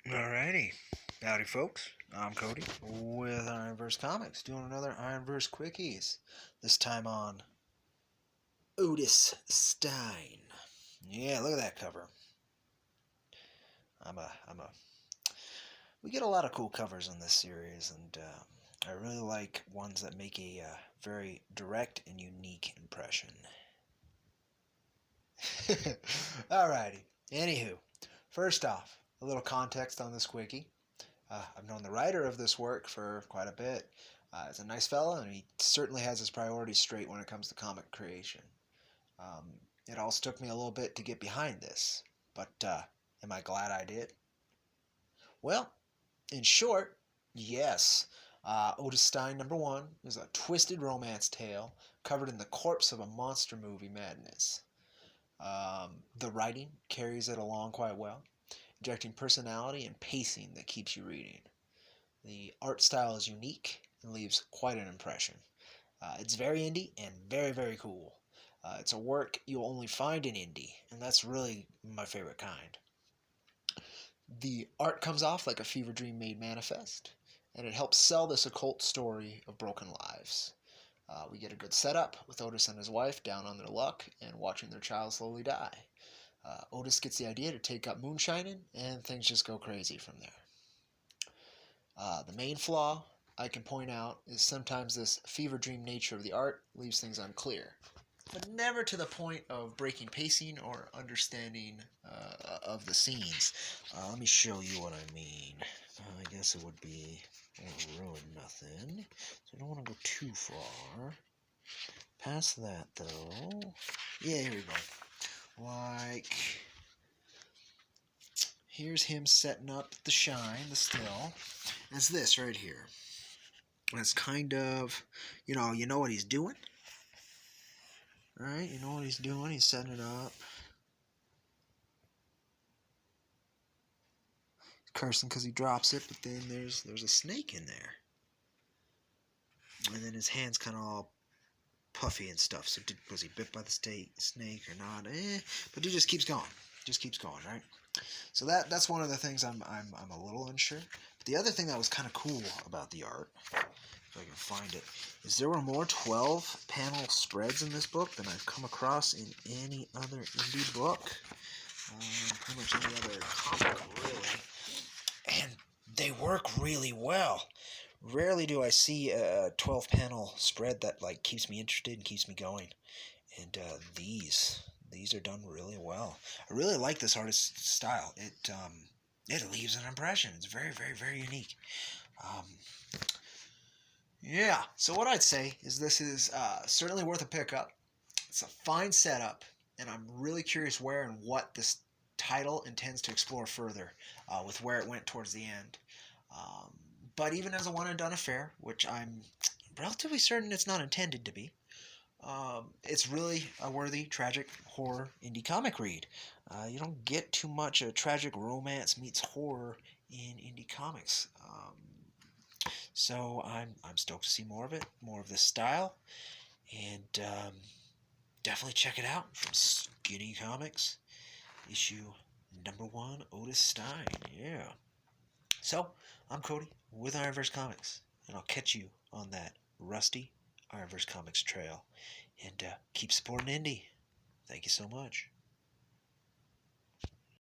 Alrighty. Howdy, folks. I'm Cody with IronVerse Comics, doing another IronVerse Quickies. This time on Otis Stein. Yeah, look at that cover. We get a lot of cool covers in this series, and I really like ones that make a very direct and unique impression. Alrighty. Anywho, first off, a little context on this quickie. I've known the writer of this work for quite a bit. He's a nice fella, and he certainly has his priorities straight when it comes to comic creation. It also took me a little bit to get behind this, but am I glad I did? Well, in short, yes. Otis Stein #1 is a twisted romance tale covered in the corpse of a monster movie madness. The writing carries it along quite well, injecting personality and pacing that keeps you reading. The art style is unique and leaves quite an impression. It's very indie and very, very cool. It's a work you'll only find in indie, and that's really my favorite kind. The art comes off like a fever dream made manifest, and it helps sell this occult story of broken lives. We get a good setup with Otis and his wife down on their luck and watching their child slowly die. Otis gets the idea to take up moonshining, and things just go crazy from there. The main flaw I can point out is sometimes this fever dream nature of the art leaves things unclear, but never to the point of breaking pacing or understanding of the scenes. Let me show you what I mean. I guess it would be, I won't ruin nothing, so I don't want to go too far. Past that, though. Yeah, here we go. Like, here's him setting up the shine, the still. It's this right here. It's kind of, you know what he's doing? Right? You know what he's doing? He's setting it up. Cursing because he drops it, but then there's a snake in there. And then his hand's kind of all puffy and stuff. So was he bit by the snake or not? But he just keeps going. Just keeps going, right? So that's one of the things I'm a little unsure. But the other thing that was kind of cool about the art, if I can find it, is there were more 12-panel spreads in this book than I've come across in any other indie book. Pretty much any other comic, really. And they work really well. Rarely do I see a 12-panel spread that keeps me interested and keeps me going. And these are done really well. I really like this artist's style. It leaves an impression. It's very, very, very unique. Yeah, so what I'd say is this is certainly worth a pickup. It's a fine setup, and I'm really curious where and what this title intends to explore further with where it went towards the end. But even as a one-and-done affair, which I'm relatively certain it's not intended to be, it's really a worthy, tragic, horror indie comic read. You don't get too much tragic romance meets horror in indie comics. So I'm stoked to see more of it, more of this style, and definitely check it out from Skinny Comics, issue #1, Otis Stein. Yeah. So I'm Cody with IronVerse Comics, and I'll catch you on that rusty IronVerse Comics trail. And keep supporting indie. Thank you so much.